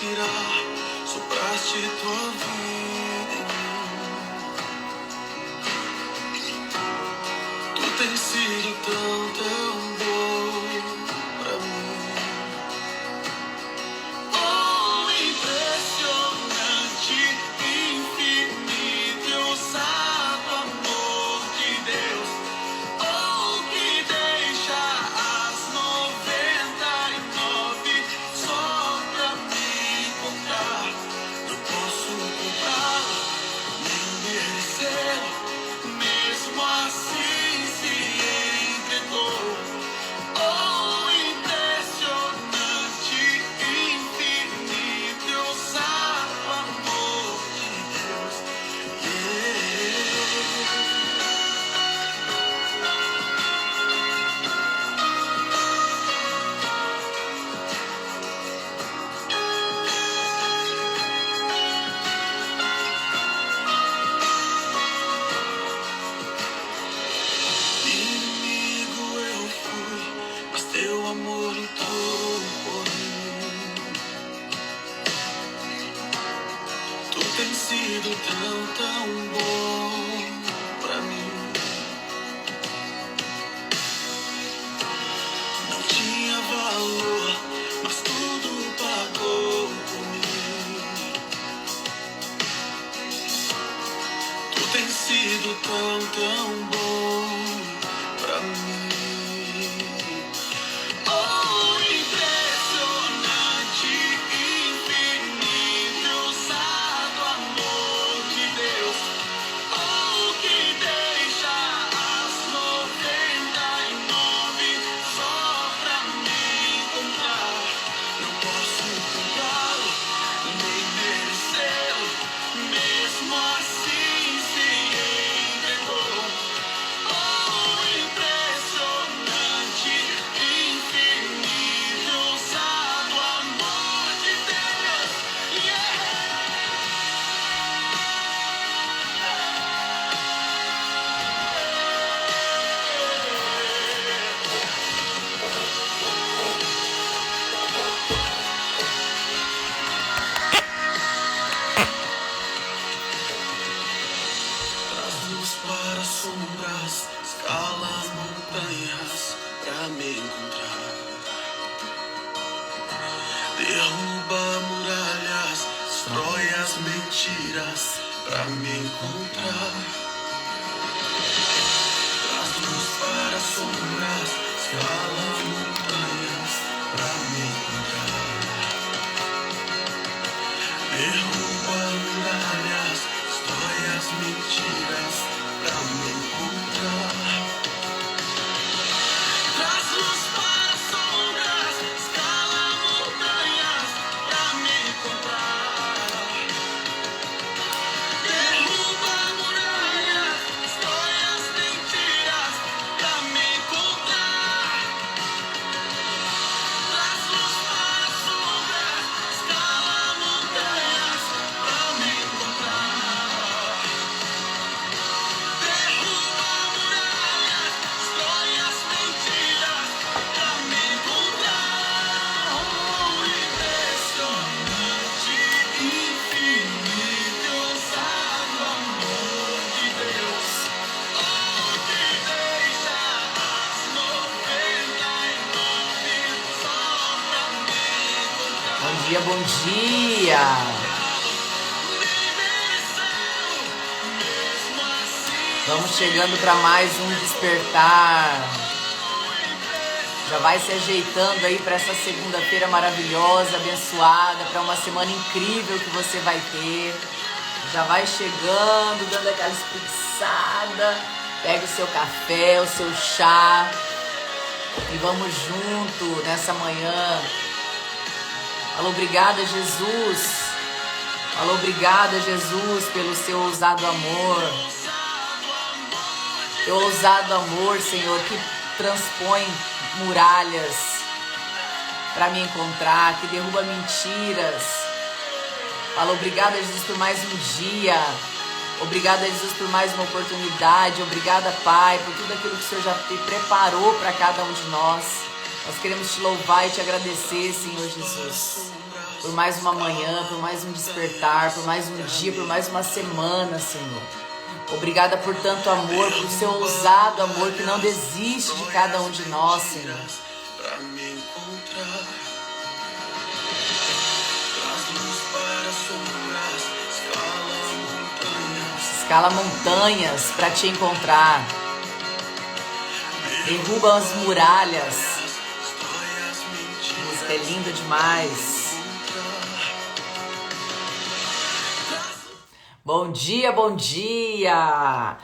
respirar, sopraste tua vida em mim. Tu tens sido tão bom pra mim. Oh, impressionante, infinito e ousado amor de Deus. Oh, que deixa as 99 só pra me contar. Não posso comprá-lo, nem merecê-lo, mesmo assim se entregou. Oh, impressionante, infinito e ousado amor de Deus. Inimigo eu fui, mas teu amor lutou por mim. Tu tens sido tão bom pra mim. Não tinha valor, mas tudo pagou por mim. Tu tens sido tão bom pra mim. Oh, impressionante, infinito e ousado amor de Deus. Oh, que deixa as 99 só pra me encontrar. Não posso comprá-lo, nem merecê-lo, mesmo assim se entregou. Oh, impressionante, infinito e ousado amor de Deus. Traz luz para as sombras, escala as montanhas pra me encontrar. Derruba muralhas, destrói as mentiras pra me encontrar. Traz luz para as sombras, escala as montanhas pra me encontrar. Derruba muralhas, destrói as mentiras pra me encontrar. Traz luz para as sombras, escala montanhas pra me encontrar. Derruba muralhas, destrói as mentiras pra me encontrar. Traz luz para as sombras, escala montanhas pra me encontrar. Derruba muralhas, destrói as mentiras pra me encontrar. Oh, impressionante, infinito e ousado amor de Deus. Oh, que deixa as 99 só pra me encontrar. Bom dia, bom dia! Vamos chegando para mais um despertar. Já vai se ajeitando aí para essa segunda-feira maravilhosa, abençoada, para uma semana incrível que você vai ter. Já vai chegando, dando aquela espreguiçada. Pega o seu café, o seu chá e vamos junto nessa manhã. Fala, obrigada, Jesus. Fala, obrigada, Jesus, pelo seu ousado amor. Teu ousado amor, Senhor, que transpõe muralhas para me encontrar, que derruba mentiras. Fala, obrigada, Jesus, por mais um dia. Obrigada, Jesus, por mais uma oportunidade. Obrigada, Pai, por tudo aquilo que o Senhor já te preparou para cada um de nós. Nós queremos te louvar e te agradecer, Senhor Jesus. por mais uma manhã, por mais um despertar, por mais um dia, por mais uma semana, Senhor. Obrigada por tanto amor, por seu ousado amor que não desiste de cada um de nós, Senhor. Pra me encontrar, traz luz para sombras, Escala montanhas para te encontrar. Derruba as muralhas. A música é linda demais. Bom dia, bom dia!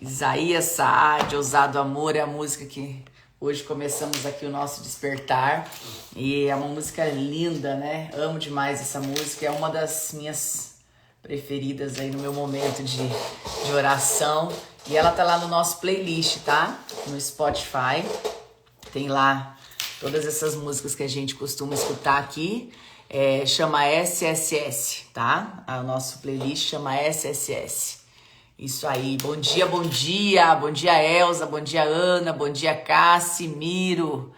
Isaías Saad, Ousado Amor, é a música que hoje começamos aqui o nosso despertar. E é uma música linda, né? Amo demais essa música, é uma das minhas preferidas aí no meu momento de oração. E ela tá lá no nosso playlist, tá? No Spotify. Tem lá todas essas músicas que a gente costuma escutar aqui. Chama SSS, tá? O nosso playlist chama SSS. Isso aí. Bom dia, bom dia. Bom dia, Elza. Bom dia, Ana. Bom dia, Cassimiro.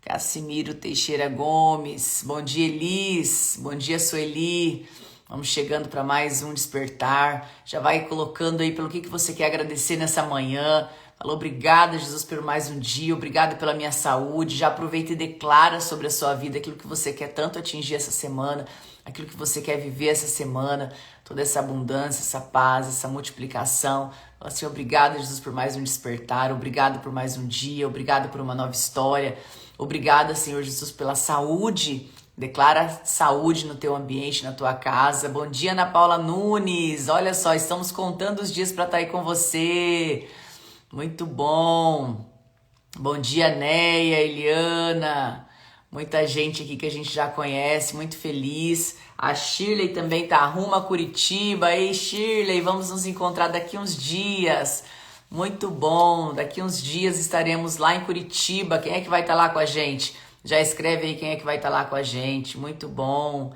Cassimiro Teixeira Gomes. Bom dia, Elis. Bom dia, Sueli. Vamos chegando para mais um despertar. Já vai colocando aí pelo que você quer agradecer nessa manhã. Falou, obrigada, Jesus, por mais um dia. Obrigada pela minha saúde. Já aproveita e declara sobre a sua vida aquilo que você quer tanto atingir essa semana, aquilo que você quer viver essa semana, toda essa abundância, essa paz, essa multiplicação. Fala assim, obrigada, Jesus, por mais um despertar. Obrigado por mais um dia. Obrigado por uma nova história. Obrigada, Senhor Jesus, pela saúde. Declara saúde no teu ambiente, na tua casa. Bom dia, Ana Paula Nunes. Olha só, estamos contando os dias para estar aí com você. Muito bom. Bom dia, Neia, Eliana. Muita gente aqui que a gente já conhece, muito feliz. A Shirley também tá rumo a Curitiba. Ei, Shirley, vamos nos encontrar daqui uns dias. Muito bom. Daqui uns dias estaremos lá em Curitiba. Quem é que vai estar lá com a gente? Já escreve aí quem é que vai estar lá com a gente. Muito bom.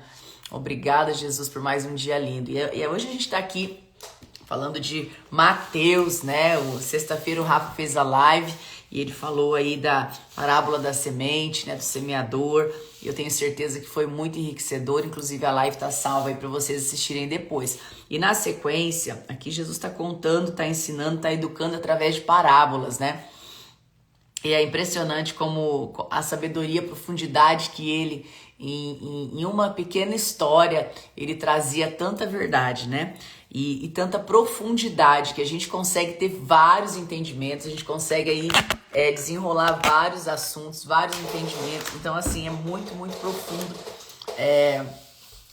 Obrigada, Jesus, por mais um dia lindo. E hoje a gente está aqui falando de Mateus, né? Sexta-feira o Rafa fez a live e ele falou aí da parábola da semente, né? Do semeador. E eu tenho certeza que foi muito enriquecedor. Inclusive a live está salva aí para vocês assistirem depois. E na sequência, aqui Jesus está contando, está ensinando, está educando através de parábolas, né? E é impressionante como a sabedoria, a profundidade que ele, em uma pequena história, ele trazia tanta verdade, né? E tanta profundidade que a gente consegue ter vários entendimentos, a gente consegue aí desenrolar vários assuntos, vários entendimentos. Então, assim, é muito, muito profundo.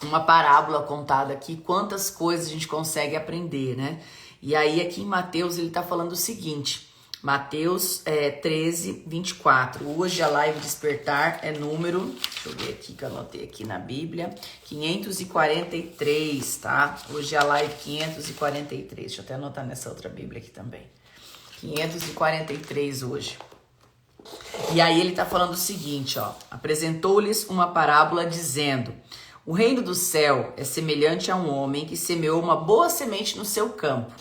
Uma parábola contada aqui, quantas coisas a gente consegue aprender, né? E aí aqui em Mateus ele tá falando o seguinte... Mateus 13, 24. Hoje a live despertar é número, deixa eu ver aqui que eu anotei aqui na Bíblia, 543, tá? Hoje é a live 543. Deixa eu até anotar nessa outra Bíblia aqui também. 543 hoje. E aí ele tá falando o seguinte, ó. Apresentou-lhes uma parábola dizendo: o reino do céu é semelhante a um homem que semeou uma boa semente no seu campo.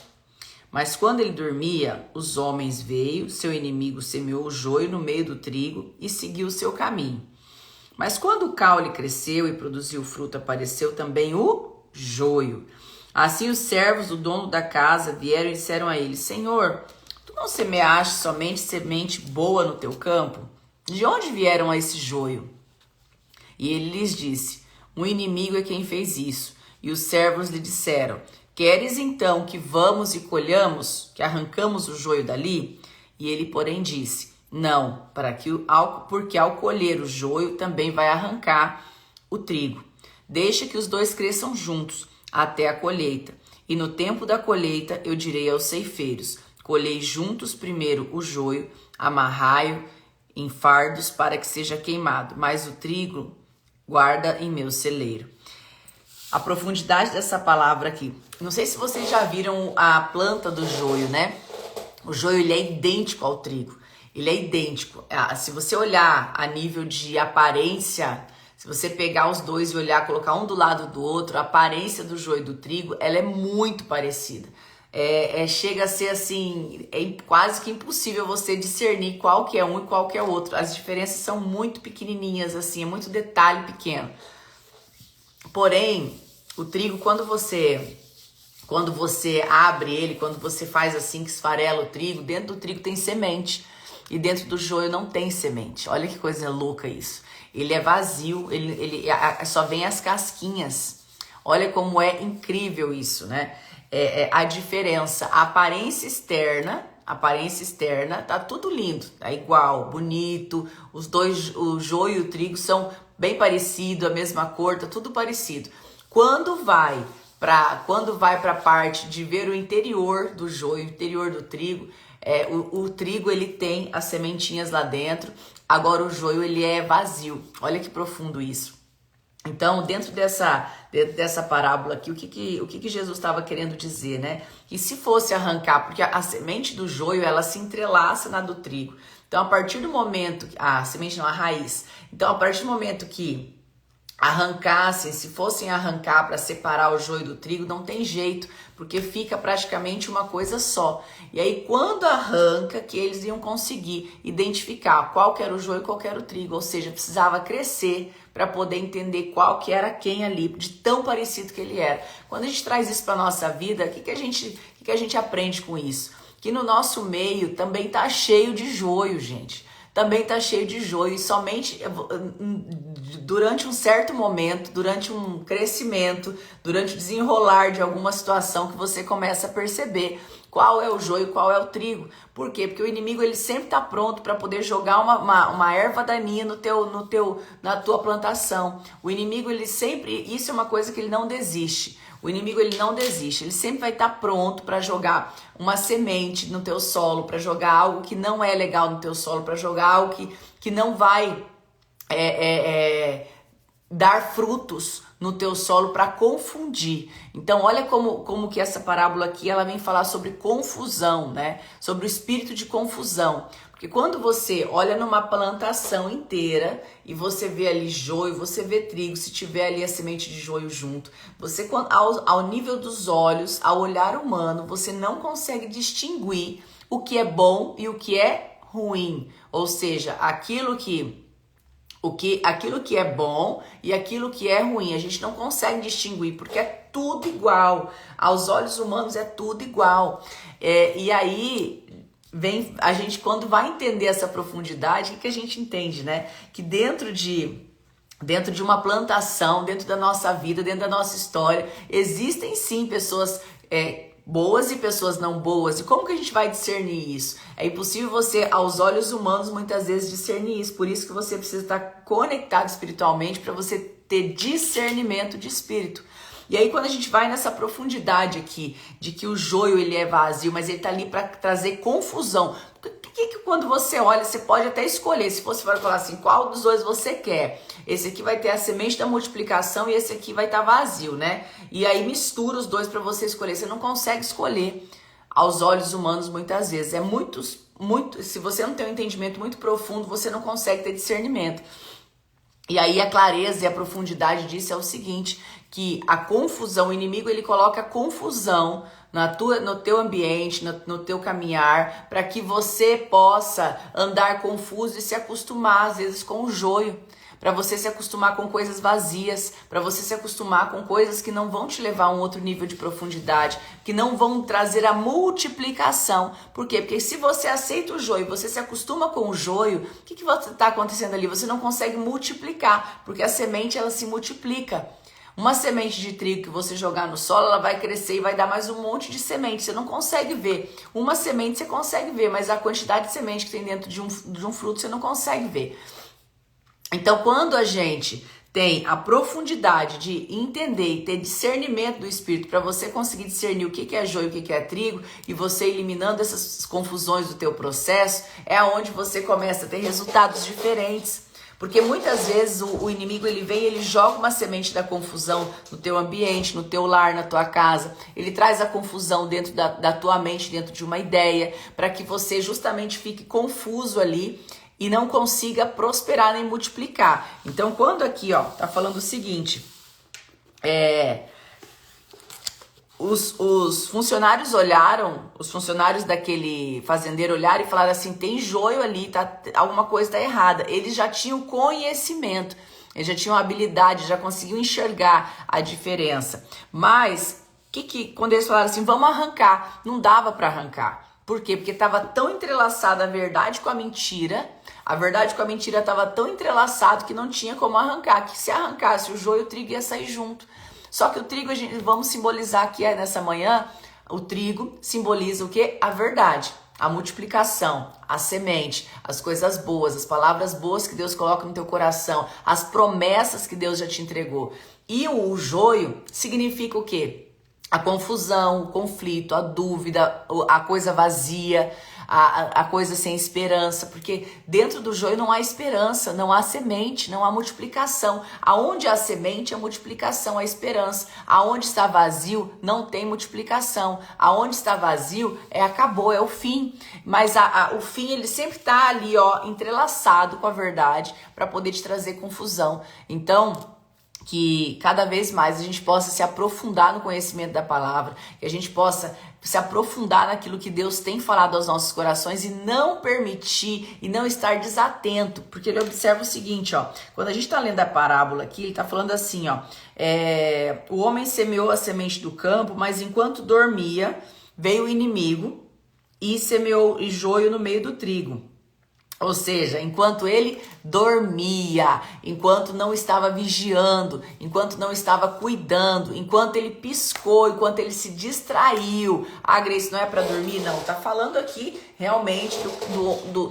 Mas quando ele dormia, os homens veio, seu inimigo semeou o joio no meio do trigo e seguiu o seu caminho. Mas quando o caule cresceu e produziu fruto, apareceu também o joio. Assim os servos do dono da casa vieram e disseram a ele: Senhor, tu não semeaste somente semente boa no teu campo? De onde vieram esse joio? E ele lhes disse: um inimigo é quem fez isso. E os servos lhe disseram: queres então que vamos e colhamos, que arrancamos o joio dali? E ele, porém, disse: não, porque ao colher o joio também vai arrancar o trigo. Deixa que os dois cresçam juntos até a colheita. E no tempo da colheita eu direi aos ceifeiros: colhei juntos primeiro o joio, amarrai-o em fardos para que seja queimado, mas o trigo guarda em meu celeiro. A profundidade dessa palavra aqui. Não sei se vocês já viram a planta do joio, né? O joio, ele é idêntico ao trigo. Ele é idêntico. Se você olhar a nível de aparência, se você pegar os dois e olhar, colocar um do lado do outro, a aparência do joio e do trigo, ela é muito parecida. Chega a ser assim, quase que impossível você discernir qual que é um e qual que é o outro. As diferenças são muito pequenininhas, assim, é muito detalhe pequeno. Porém, o trigo, quando você abre ele, quando você faz assim que esfarela o trigo, dentro do trigo tem semente e dentro do joio não tem semente. Olha que coisa louca isso. Ele é vazio, só vem as casquinhas. Olha como é incrível isso, né? A diferença, a aparência externa tá tudo lindo, tá igual, bonito. Os dois, o joio e o trigo são bem parecidos, a mesma cor, tá tudo parecido. Quando vai para a parte de ver o interior do joio, o interior do trigo, o trigo ele tem as sementinhas lá dentro, agora o joio ele é vazio. Olha que profundo isso. Então, dentro dessa parábola aqui, o que Jesus estava querendo dizer, né? Que se fosse arrancar, porque a semente do joio, ela se entrelaça na do trigo. Então, a partir do momento, a semente não, a raiz. Então, a partir do momento que arrancassem, se fossem arrancar para separar o joio do trigo, não tem jeito, porque fica praticamente uma coisa só. E aí, quando arranca, que eles iam conseguir identificar qual que era o joio e qual que era o trigo, ou seja, precisava crescer para poder entender qual que era quem ali, de tão parecido que ele era. Quando a gente traz isso para nossa vida, o que a gente aprende com isso? Que no nosso meio também tá cheio de joio, gente. Também tá cheio de joio e somente durante um certo momento, durante um crescimento, durante o desenrolar de alguma situação que você começa a perceber qual é o joio e qual é o trigo. Por quê? Porque o inimigo ele sempre tá pronto para poder jogar uma erva daninha na tua plantação. O inimigo ele sempre, isso é uma coisa que ele não desiste. O inimigo ele não desiste, ele sempre vai estar pronto para jogar uma semente no teu solo, para jogar algo que não é legal no teu solo, para jogar algo que não vai dar frutos no teu solo, para confundir. Então olha como que essa parábola aqui ela vem falar sobre confusão, né? Sobre o espírito de confusão. Porque quando você olha numa plantação inteira e você vê ali joio, você vê trigo, se tiver ali a semente de joio junto, você ao nível dos olhos, ao olhar humano, você não consegue distinguir o que é bom e o que é ruim. Ou seja, aquilo que é bom e aquilo que é ruim. A gente não consegue distinguir, porque é tudo igual. Aos olhos humanos é tudo igual. E aí vem a gente, quando vai entender essa profundidade, o que a gente entende, né? Que dentro de uma plantação, dentro da nossa vida, dentro da nossa história, existem sim pessoas boas e pessoas não boas. E como que a gente vai discernir isso? É impossível você, aos olhos humanos, muitas vezes discernir isso. Por isso que você precisa estar conectado espiritualmente para você ter discernimento de espírito. E aí quando a gente vai nessa profundidade aqui, de que o joio ele é vazio, mas ele tá ali para trazer confusão. Que quando você olha, você pode até escolher, se você for falar assim, qual dos dois você quer? Esse aqui vai ter a semente da multiplicação e esse aqui vai estar vazio, né? E aí mistura os dois para você escolher. Você não consegue escolher aos olhos humanos muitas vezes. É muito, se você não tem um entendimento muito profundo, você não consegue ter discernimento. E aí a clareza e a profundidade disso é o seguinte, que a confusão, o inimigo ele coloca confusão no teu ambiente, no teu caminhar, para que você possa andar confuso e se acostumar às vezes com o joio, para você se acostumar com coisas vazias, para você se acostumar com coisas que não vão te levar a um outro nível de profundidade, que não vão trazer a multiplicação. Por quê? Porque se você aceita o joio, você se acostuma com o joio, o que está acontecendo ali? Você não consegue multiplicar, porque a semente ela se multiplica. Uma semente de trigo que você jogar no solo, ela vai crescer e vai dar mais um monte de semente. Você não consegue ver. Uma semente você consegue ver, mas a quantidade de semente que tem dentro de um fruto você não consegue ver. Então, quando a gente tem a profundidade de entender e ter discernimento do Espírito para você conseguir discernir o que é joio e o que é trigo, e você eliminando essas confusões do teu processo, é onde você começa a ter resultados diferentes. Porque muitas vezes o inimigo ele vem, ele joga uma semente da confusão no teu ambiente, no teu lar, na tua casa. Ele traz a confusão dentro da tua mente, dentro de uma ideia, para que você justamente fique confuso ali e não consiga prosperar nem multiplicar. Então, quando aqui, ó, tá falando o seguinte, os funcionários olharam, os funcionários daquele fazendeiro olharam e falaram assim, tem joio ali, alguma coisa tá errada. Eles já tinham conhecimento. eles já tinham habilidade, já conseguiam enxergar a diferença. Mas, quando eles falaram assim, vamos arrancar, não dava para arrancar. Por quê? Porque estava tão entrelaçada a verdade com a mentira estava tão entrelaçado que não tinha como arrancar, que se arrancasse o joio, o trigo ia sair junto. Só que o trigo, vamos simbolizar aqui nessa manhã, o trigo simboliza o quê? A verdade, a multiplicação, a semente, as coisas boas, as palavras boas que Deus coloca no teu coração, as promessas que Deus já te entregou. E o joio significa o quê? A confusão, o conflito, a dúvida, a coisa vazia, a coisa sem esperança, porque dentro do joio não há esperança, não há semente, não há multiplicação. Aonde há semente, há multiplicação, há esperança. Aonde está vazio, não tem multiplicação. Aonde está vazio, acabou, é o fim. Mas o fim, ele sempre está ali, entrelaçado com a verdade, para poder te trazer confusão. Então, que cada vez mais a gente possa se aprofundar no conhecimento da palavra, que a gente possa se aprofundar naquilo que Deus tem falado aos nossos corações e não permitir e não estar desatento, porque ele observa o seguinte, quando a gente está lendo a parábola aqui, ele está falando assim, o homem semeou a semente do campo, mas enquanto dormia, veio o inimigo e semeou joio no meio do trigo. Ou seja, enquanto ele dormia, enquanto não estava vigiando, enquanto não estava cuidando, enquanto ele piscou, enquanto ele se distraiu. Ah, Grace, não é para dormir? Não, tá falando aqui realmente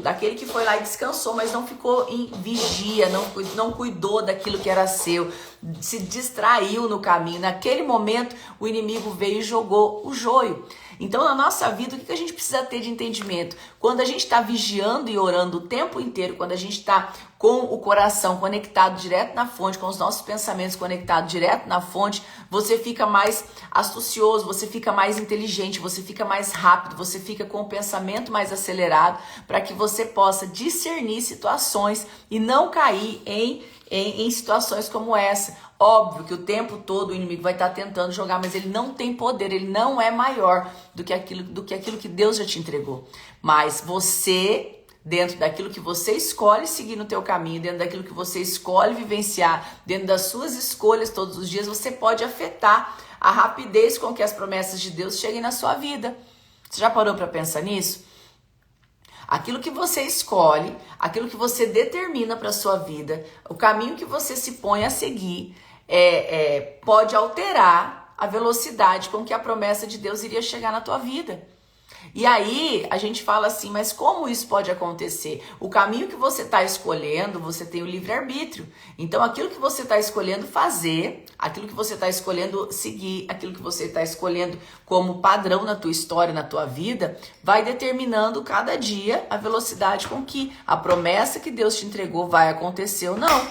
daquele que foi lá e descansou, mas não ficou em vigia, não cuidou daquilo que era seu, se distraiu no caminho. Naquele momento, o inimigo veio e jogou o joio. Então, na nossa vida, o que a gente precisa ter de entendimento? Quando a gente está vigiando e orando o tempo inteiro, quando a gente está com o coração conectado direto na fonte, com os nossos pensamentos conectados direto na fonte, você fica mais astucioso, você fica mais inteligente, você fica mais rápido, você fica com o pensamento mais acelerado, para que você possa discernir situações e não cair em situações como essa. Óbvio que o tempo todo o inimigo vai estar tentando jogar, mas ele não tem poder, ele não é maior do que aquilo que Deus já te entregou. Mas você, dentro daquilo que você escolhe seguir no teu caminho, dentro daquilo que você escolhe vivenciar, dentro das suas escolhas todos os dias, você pode afetar a rapidez com que as promessas de Deus cheguem na sua vida. Você já parou para pensar nisso? Aquilo que você escolhe, aquilo que você determina para a sua vida, o caminho que você se põe a seguir, pode alterar a velocidade com que a promessa de Deus iria chegar na tua vida. E aí a gente fala assim, mas como isso pode acontecer? O caminho que você está escolhendo, você tem o livre-arbítrio. Então aquilo que você está escolhendo fazer, aquilo que você está escolhendo seguir, aquilo que você está escolhendo como padrão na tua história, na tua vida, vai determinando cada dia a velocidade com que a promessa que Deus te entregou vai acontecer ou não.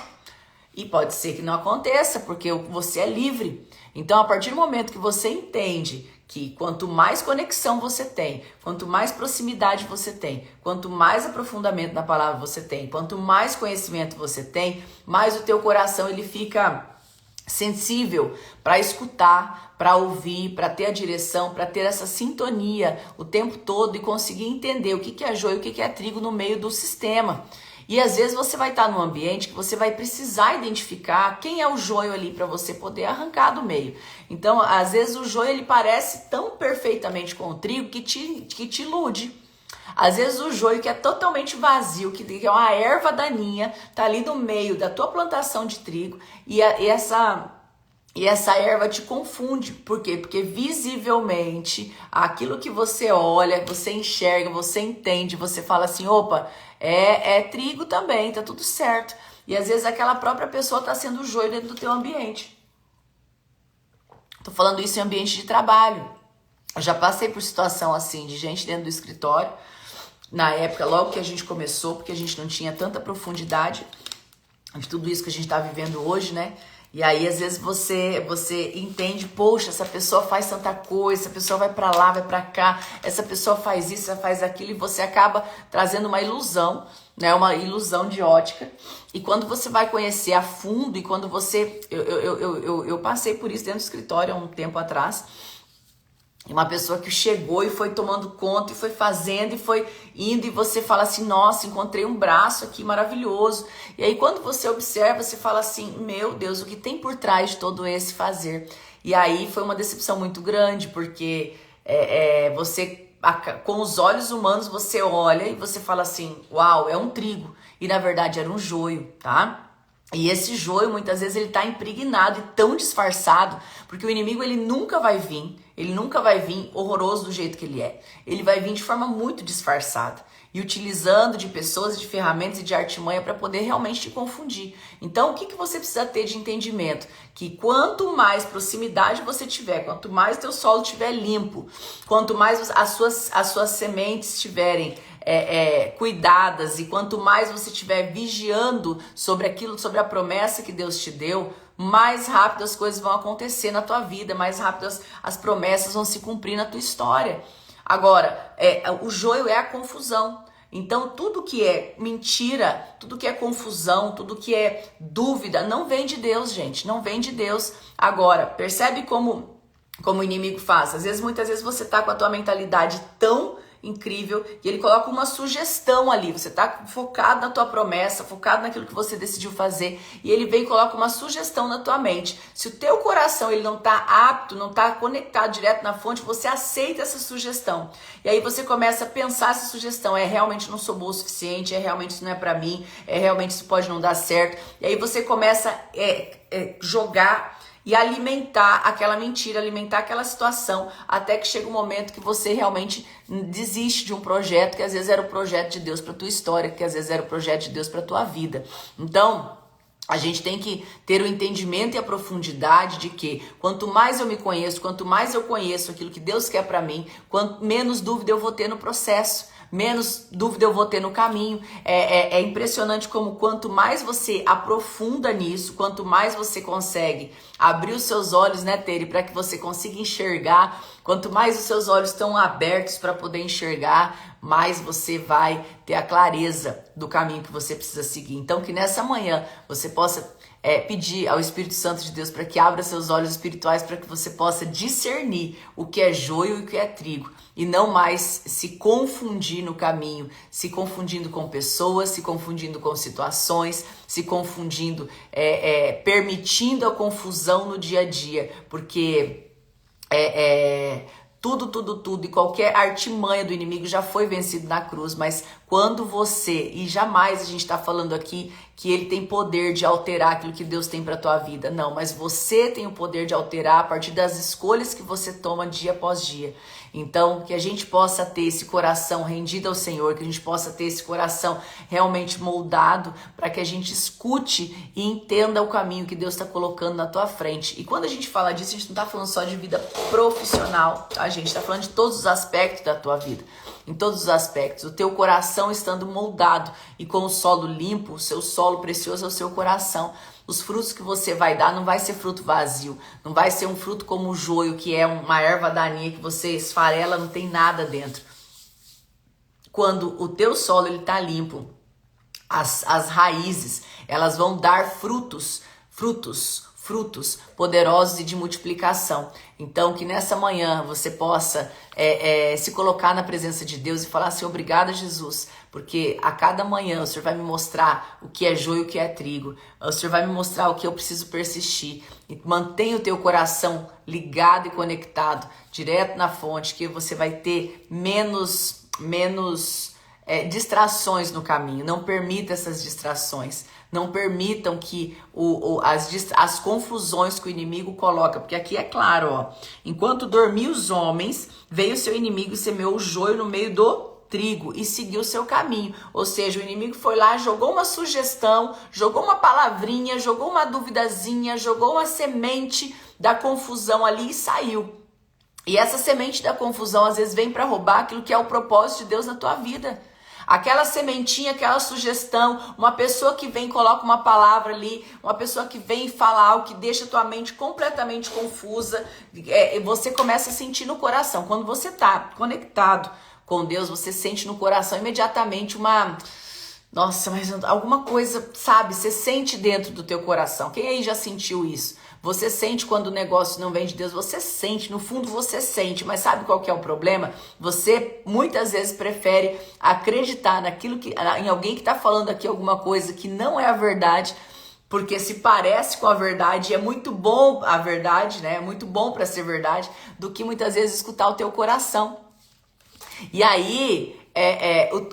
E pode ser que não aconteça, porque você é livre. Então, a partir do momento que você entende que quanto mais conexão você tem, quanto mais proximidade você tem, quanto mais aprofundamento na palavra você tem, quanto mais conhecimento você tem, mais o teu coração ele fica sensível para escutar, para ouvir, para ter a direção, para ter essa sintonia o tempo todo e conseguir entender o que é joio e o que é trigo no meio do sistema. E às vezes você vai estar num ambiente que você vai precisar identificar quem é o joio ali para você poder arrancar do meio. Então, às vezes o joio ele parece tão perfeitamente com o trigo que te ilude. Às vezes o joio que é totalmente vazio, que é uma erva daninha, tá ali no meio da tua plantação de trigo e essa erva te confunde. Por quê? Porque visivelmente aquilo que você olha, você enxerga, você entende, você fala assim, opa, é trigo também, tá tudo certo. E às vezes aquela própria pessoa tá sendo joio dentro do teu ambiente. Tô falando isso em ambiente de trabalho. Eu já passei por situação assim, de gente dentro do escritório, na época, logo que a gente começou, porque a gente não tinha tanta profundidade de tudo isso que a gente tá vivendo hoje, né? E aí, às vezes, você entende, poxa, essa pessoa faz tanta coisa, essa pessoa vai pra lá, vai pra cá, essa pessoa faz isso, ela faz aquilo, e você acaba trazendo uma ilusão, né? Uma ilusão de ótica. E quando você vai conhecer a fundo, e quando você... Eu passei por isso dentro do escritório há um tempo atrás, E uma pessoa que chegou e foi tomando conta e foi fazendo e foi indo, e você fala assim, nossa, encontrei um braço aqui maravilhoso. E aí quando você observa, você fala assim, meu Deus, o que tem por trás de todo esse fazer? E aí foi uma decepção muito grande, porque você, com os olhos humanos, você olha e você fala assim, uau, é um trigo. E na verdade era um joio, tá? E esse joio, muitas vezes, ele tá impregnado e tão disfarçado, porque o inimigo, ele nunca vai vir horroroso do jeito que ele é. Ele vai vir de forma muito disfarçada e utilizando de pessoas, de ferramentas e de artimanha para poder realmente te confundir. Então, o que você precisa ter de entendimento? Que quanto mais proximidade você tiver, quanto mais teu solo estiver limpo, quanto mais as suas sementes estiverem cuidadas, e quanto mais você estiver vigiando sobre aquilo, sobre a promessa que Deus te deu, mais rápido as coisas vão acontecer na tua vida, mais rápido as promessas vão se cumprir na tua história. Agora, o joio é a confusão. Então, tudo que é mentira, tudo que é confusão, tudo que é dúvida, não vem de Deus, gente, não vem de Deus. Agora, percebe como o inimigo faz? Muitas vezes você tá com a tua mentalidade tão incrível e ele coloca uma sugestão ali, você tá focado na tua promessa, focado naquilo que você decidiu fazer, e ele vem e coloca uma sugestão na tua mente. Se o teu coração ele não tá apto, não tá conectado direto na fonte, você aceita essa sugestão, e aí você começa a pensar essa sugestão, realmente não sou boa o suficiente, realmente isso não é pra mim, realmente isso pode não dar certo, e aí você começa a jogar e alimentar aquela mentira, alimentar aquela situação, até que chega um momento que você realmente desiste de um projeto, que às vezes era o projeto de Deus para tua história, que às vezes era o projeto de Deus para tua vida. Então, a gente tem que ter o entendimento e a profundidade de que quanto mais eu me conheço, quanto mais eu conheço aquilo que Deus quer para mim, quanto menos dúvida eu vou ter no processo, menos dúvida eu vou ter no caminho. É impressionante como quanto mais você aprofunda nisso, quanto mais você consegue abrir os seus olhos, né, Tere, para que você consiga enxergar, quanto mais os seus olhos estão abertos para poder enxergar, mais você vai ter a clareza do caminho que você precisa seguir. Então, que nessa manhã você possa pedir ao Espírito Santo de Deus para que abra seus olhos espirituais, para que você possa discernir o que é joio e o que é trigo, e não mais se confundir no caminho, se confundindo com pessoas, se confundindo com situações, se confundindo, permitindo a confusão no dia a dia, porque tudo e qualquer artimanha do inimigo já foi vencido na cruz, mas quando você, e jamais a gente está falando aqui que ele tem poder de alterar aquilo que Deus tem para tua vida, não, mas você tem o poder de alterar a partir das escolhas que você toma dia após dia. Então, que a gente possa ter esse coração rendido ao Senhor, que a gente possa ter esse coração realmente moldado, para que a gente escute e entenda o caminho que Deus está colocando na tua frente. E quando a gente fala disso, a gente não está falando só de vida profissional, tá? A gente está falando de todos os aspectos da tua vida, em todos os aspectos. O teu coração estando moldado e com o solo limpo, o seu solo precioso é o seu coração. Os frutos que você vai dar não vai ser fruto vazio, não vai ser um fruto como o joio, que é uma erva daninha que você esfarela, não tem nada dentro. Quando o teu solo ele tá limpo, as raízes, elas vão dar frutos poderosos e de multiplicação. Então, que nessa manhã você possa se colocar na presença de Deus e falar assim, obrigada, Jesus, porque a cada manhã o Senhor vai me mostrar o que é joio e o que é trigo. O Senhor vai me mostrar o que eu preciso persistir. E mantenha o teu coração ligado e conectado, direto na fonte, que você vai ter menos distrações no caminho. Não permita essas distrações. Não permitam que as confusões que o inimigo coloca. Porque aqui é claro, ó. Enquanto dormiam os homens, veio o seu inimigo e semeou o joio no meio do trigo e seguiu o seu caminho. Ou seja, o inimigo foi lá, jogou uma sugestão, jogou uma palavrinha, jogou uma duvidazinha, jogou uma semente da confusão ali e saiu. E essa semente da confusão às vezes vem para roubar aquilo que é o propósito de Deus na tua vida. Aquela sementinha, aquela sugestão, uma pessoa que vem e coloca uma palavra ali, uma pessoa que vem e fala algo que deixa a tua mente completamente confusa, você começa a sentir no coração. Quando você está conectado com Deus, você sente no coração imediatamente Nossa, mas alguma coisa, sabe, você sente dentro do teu coração. Quem aí já sentiu isso? Você sente quando o negócio não vem de Deus, você sente, no fundo você sente, mas sabe qual que é o problema? Você muitas vezes prefere acreditar naquilo que, em alguém que está falando aqui alguma coisa que não é a verdade, porque se parece com a verdade, é muito bom a verdade, né? É muito bom para ser verdade, do que muitas vezes escutar o teu coração. E aí,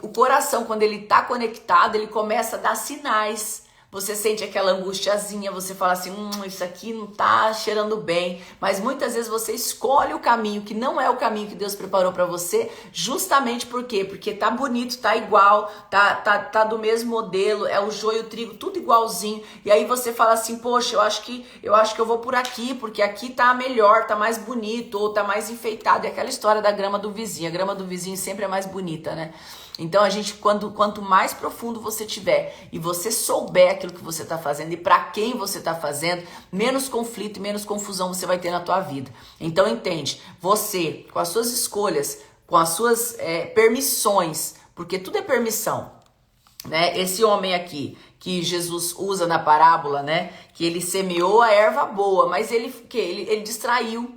o coração, quando ele tá conectado, ele começa a dar sinais. Você sente aquela angustiazinha, você fala assim, isso aqui não tá cheirando bem. Mas muitas vezes você escolhe o caminho que não é o caminho que Deus preparou para você, justamente por quê? Porque tá bonito, tá igual, tá do mesmo modelo, é o joio e o trigo, tudo igualzinho. E aí você fala assim, poxa, eu acho que eu vou por aqui, porque aqui tá melhor, tá mais bonito, ou tá mais enfeitado. É aquela história da grama do vizinho. A grama do vizinho sempre é mais bonita, né? Então a gente, quanto mais profundo você tiver e você souber aquilo que você está fazendo e para quem você está fazendo, menos conflito e menos confusão você vai ter na tua vida. Então entende, você com as suas escolhas, com as suas permissões, porque tudo é permissão, né? Esse homem aqui que Jesus usa na parábola, né? Que ele semeou a erva boa, mas ele distraiu.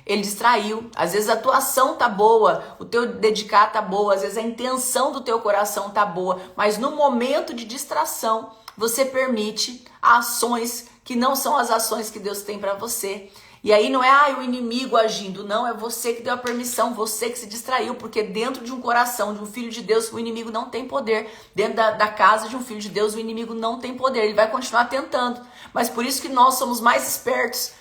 Ele distraiu. Às vezes a tua ação tá boa, o teu dedicar tá boa, às vezes a intenção do teu coração tá boa, mas no momento de distração, você permite ações que não são as ações que Deus tem para você. E aí não é o inimigo agindo, não, é você que deu a permissão, você que se distraiu, porque dentro de um coração de um filho de Deus, o inimigo não tem poder. Dentro da casa de um filho de Deus, o inimigo não tem poder, ele vai continuar tentando. Mas por isso que nós somos mais espertos.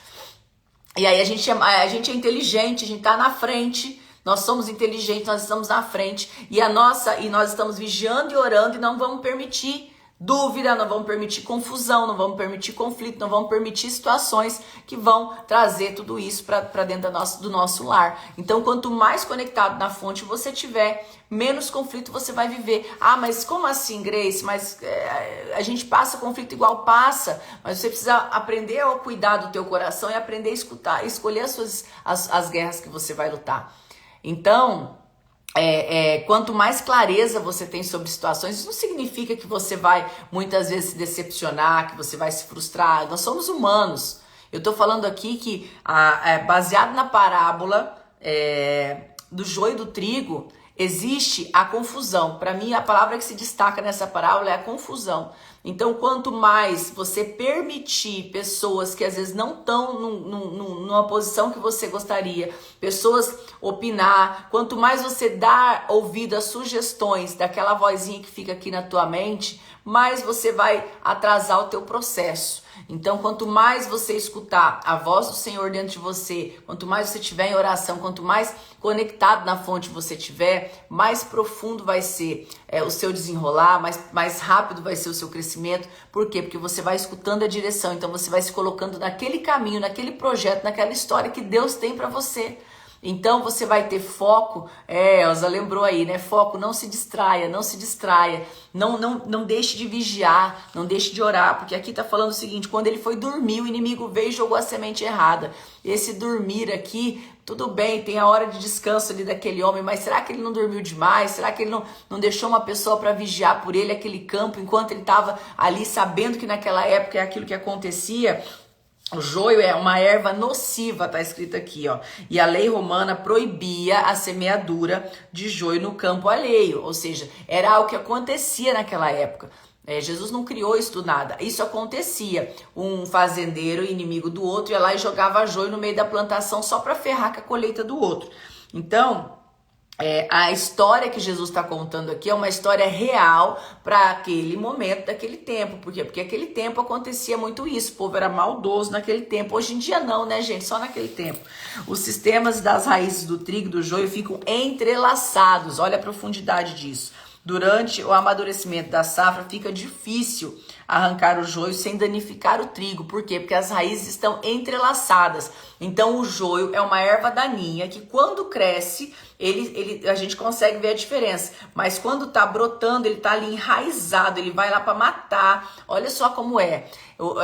E aí a gente é inteligente, a gente tá na frente, nós somos inteligentes, nós estamos na frente, e nós estamos vigiando e orando e não vamos permitir dúvida, não vamos permitir confusão, não vamos permitir conflito, não vamos permitir situações que vão trazer tudo isso para dentro do nosso lar. Então, quanto mais conectado na fonte você tiver, menos conflito você vai viver. Ah, mas como assim, Grace? Mas a gente passa conflito igual passa, mas você precisa aprender a cuidar do teu coração e aprender a escutar, escolher as guerras que você vai lutar. Então, quanto mais clareza você tem sobre situações, isso não significa que você vai muitas vezes se decepcionar, que você vai se frustrar. Nós somos humanos. Eu tô falando aqui que, baseado na parábola do joio e do trigo, existe a confusão. Para mim, a palavra que se destaca nessa parábola é a confusão. Então, quanto mais você permitir pessoas que às vezes não estão numa posição que você gostaria, pessoas opinar, quanto mais você dar ouvido às sugestões daquela vozinha que fica aqui na tua mente, mais você vai atrasar o teu processo. Então, quanto mais você escutar a voz do Senhor dentro de você, quanto mais você estiver em oração, quanto mais conectado na fonte você tiver, mais profundo vai ser o seu desenrolar, mais rápido vai ser o seu crescimento. Por quê? Porque você vai escutando a direção, então você vai se colocando naquele caminho, naquele projeto, naquela história que Deus tem para você. Então você vai ter foco, Elza lembrou aí, né? Foco, não se distraia, não deixe de vigiar, não deixe de orar, porque aqui tá falando o seguinte, quando ele foi dormir, o inimigo veio e jogou a semente errada. Esse dormir aqui, tudo bem, tem a hora de descanso ali daquele homem, mas será que ele não dormiu demais? Será que ele não deixou uma pessoa para vigiar por ele aquele campo, enquanto ele estava ali sabendo que naquela época é aquilo que acontecia? O joio é uma erva nociva, tá escrito aqui, ó. E a lei romana proibia a semeadura de joio no campo alheio, ou seja, era algo que acontecia naquela época. Jesus não criou isso do nada, isso acontecia. Um fazendeiro inimigo do outro ia lá e jogava joio no meio da plantação só para ferrar com a colheita do outro. Então, a história que Jesus está contando aqui é uma história real para aquele momento daquele tempo. Por quê? Porque naquele tempo acontecia muito isso. O povo era maldoso naquele tempo. Hoje em dia não, né, gente? Só naquele tempo. Os sistemas das raízes do trigo e do joio ficam entrelaçados. Olha a profundidade disso. Durante o amadurecimento da safra fica difícil arrancar o joio sem danificar o trigo. Por quê? Porque as raízes estão entrelaçadas. Então o joio é uma erva daninha que quando cresce, a gente consegue ver a diferença. Mas quando tá brotando, ele tá ali enraizado, ele vai lá para matar. Olha só como é.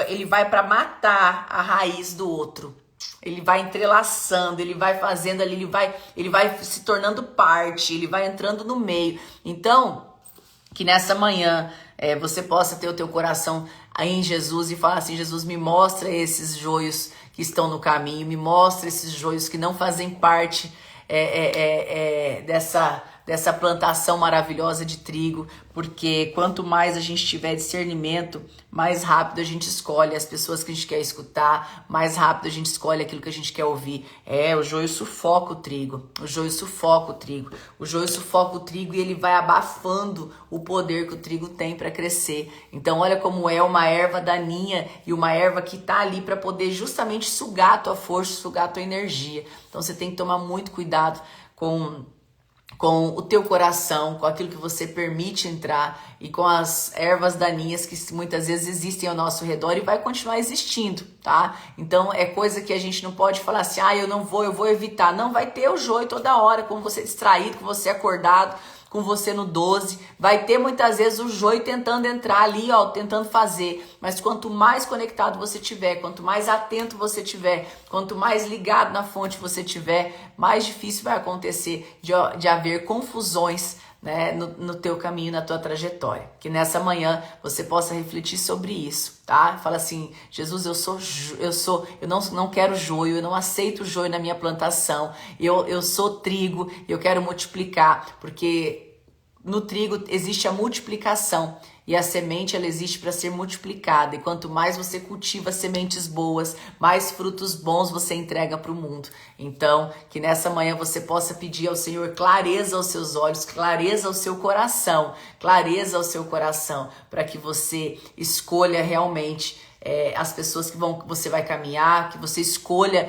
Ele vai para matar a raiz do outro. Ele vai entrelaçando, ele vai fazendo ali, ele vai se tornando parte, ele vai entrando no meio. Então, Que nessa manhã você possa ter o teu coração aí em Jesus e falar assim: Jesus, me mostra esses joios que estão no caminho, me mostra esses joios que não fazem parte dessa plantação maravilhosa de trigo, porque quanto mais a gente tiver discernimento, mais rápido a gente escolhe as pessoas que a gente quer escutar, mais rápido a gente escolhe aquilo que a gente quer ouvir. O joio sufoca o trigo, o joio sufoca o trigo, o joio sufoca o trigo e ele vai abafando o poder que o trigo tem para crescer. Então olha como é uma erva daninha e uma erva que tá ali para poder justamente sugar a tua força, sugar a tua energia. Então você tem que tomar muito cuidado com o teu coração, com aquilo que você permite entrar e com as ervas daninhas que muitas vezes existem ao nosso redor e vai continuar existindo, tá? Então é coisa que a gente não pode falar assim, eu não vou, eu vou evitar. Não, vai ter o joio toda hora, com você distraído, com você acordado, com você no 12, vai ter muitas vezes o joio tentando entrar ali, tentando fazer, mas quanto mais conectado você tiver, quanto mais atento você tiver, quanto mais ligado na fonte você tiver, mais difícil vai acontecer de haver confusões, né, no teu caminho, na tua trajetória. Que nessa manhã você possa refletir sobre isso, tá? Fala assim: Jesus, eu não quero joio, eu não aceito joio na minha plantação, eu sou trigo, eu quero multiplicar, porque no trigo existe a multiplicação e a semente ela existe para ser multiplicada, e quanto mais você cultiva sementes boas, mais frutos bons você entrega para o mundo. Então, que nessa manhã você possa pedir ao Senhor clareza aos seus olhos, clareza ao seu coração, para que você escolha realmente as pessoas que você vai caminhar, que você escolha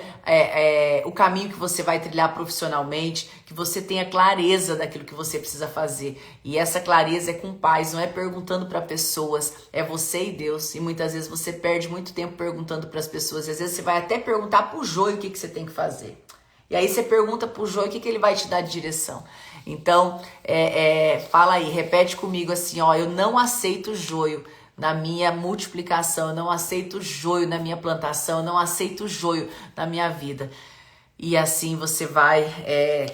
o caminho que você vai trilhar profissionalmente, que você tenha clareza daquilo que você precisa fazer. E essa clareza é com paz, não é perguntando para pessoas, é você e Deus. E muitas vezes você perde muito tempo perguntando para as pessoas, e às vezes você vai até perguntar para o joio o que você tem que fazer. E aí você pergunta para o joio o que ele vai te dar de direção. Então, fala aí, repete comigo assim, eu não aceito joio na minha multiplicação, eu não aceito joio na minha plantação, eu não aceito joio na minha vida. E assim você vai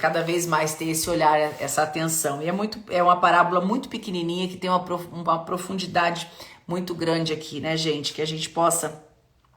cada vez mais ter esse olhar, essa atenção. E é uma parábola muito pequenininha que tem uma profundidade muito grande aqui, né, gente? Que a gente possa,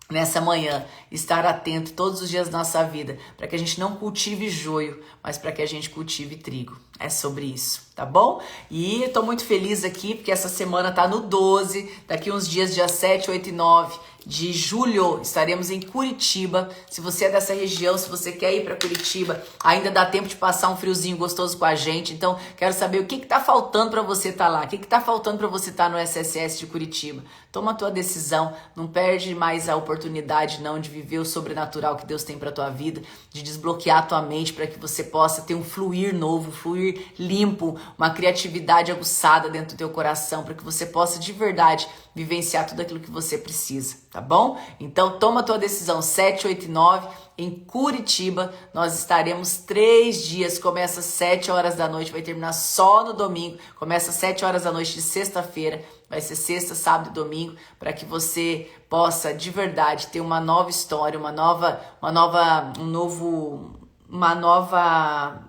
nessa manhã, estar atento todos os dias da nossa vida, para que a gente não cultive joio, mas para que a gente cultive trigo. É sobre isso, tá bom? E eu tô muito feliz aqui, porque essa semana tá no 12, daqui uns dias, dia 7, 8 e 9 de julho, estaremos em Curitiba. Se você é dessa região, se você quer ir para Curitiba, ainda dá tempo de passar um friozinho gostoso com a gente. Então, quero saber o que tá faltando para você estar lá, o que tá faltando para você estar no SSS de Curitiba. Toma a tua decisão, não perde mais a oportunidade não de viver o sobrenatural que Deus tem para tua vida, de desbloquear a tua mente para que você possa ter um fluir novo, um fluir limpo, uma criatividade aguçada dentro do teu coração, para que você possa de verdade vivenciar tudo aquilo que você precisa, tá bom? Então toma a tua decisão, 7, 8 e 9, em Curitiba. Nós estaremos 3 dias, começa às 7 horas da noite, vai terminar só no domingo, começa às 7 horas da noite de sexta-feira, vai ser sexta, sábado e domingo, para que você possa de verdade ter uma nova história, uma nova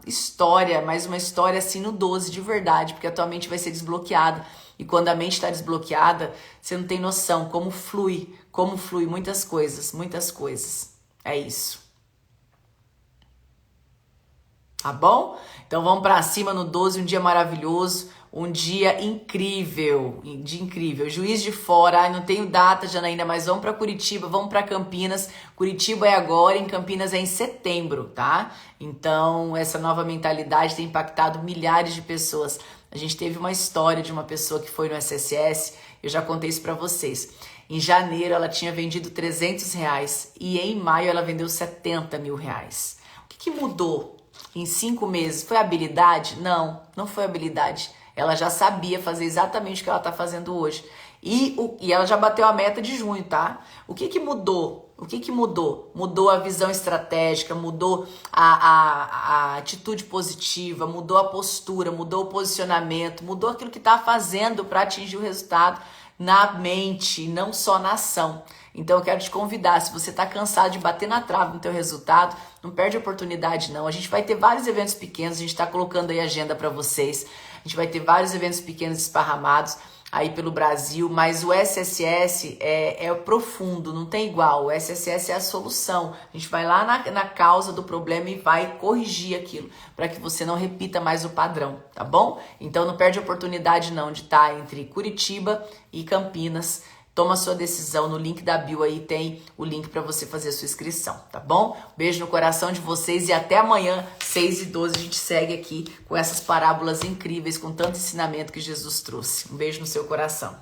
história, mais uma história assim no 12 de verdade, porque a tua mente vai ser desbloqueada. E quando a mente está desbloqueada, você não tem noção como flui muitas coisas. É isso. Tá bom? Então vamos pra cima no 12, um dia maravilhoso, um dia incrível, Juiz de Fora, não tenho data, Janaína, mas vamos pra Curitiba, vamos pra Campinas. Curitiba é agora, em Campinas é em setembro, tá? Então essa nova mentalidade tem impactado milhares de pessoas. A gente teve uma história de uma pessoa que foi no SSS, eu já contei isso pra vocês. Em janeiro ela tinha vendido R$300 e em maio ela vendeu R$70 mil. O que mudou em 5 meses? Foi habilidade? Não foi habilidade. Ela já sabia fazer exatamente o que ela está fazendo hoje. E ela já bateu a meta de junho, tá? O que mudou? Mudou a visão estratégica, mudou a atitude positiva, mudou a postura, mudou o posicionamento, mudou aquilo que está fazendo para atingir o resultado na mente, não só na ação. Então eu quero te convidar, se você está cansado de bater na trave no teu resultado, não perde a oportunidade não. A gente vai ter vários eventos pequenos, a gente está colocando aí a agenda para vocês. A gente vai ter vários eventos pequenos esparramados aí pelo Brasil, mas o SSS é profundo, não tem igual. O SSS é a solução. A gente vai lá na causa do problema e vai corrigir aquilo, para que você não repita mais o padrão, tá bom? Então não perde a oportunidade não de estar entre Curitiba e Campinas. Toma a sua decisão, no link da bio aí tem o link para você fazer a sua inscrição, tá bom? Beijo no coração de vocês e até amanhã, 6h12, a gente segue aqui com essas parábolas incríveis, com tanto ensinamento que Jesus trouxe. Um beijo no seu coração.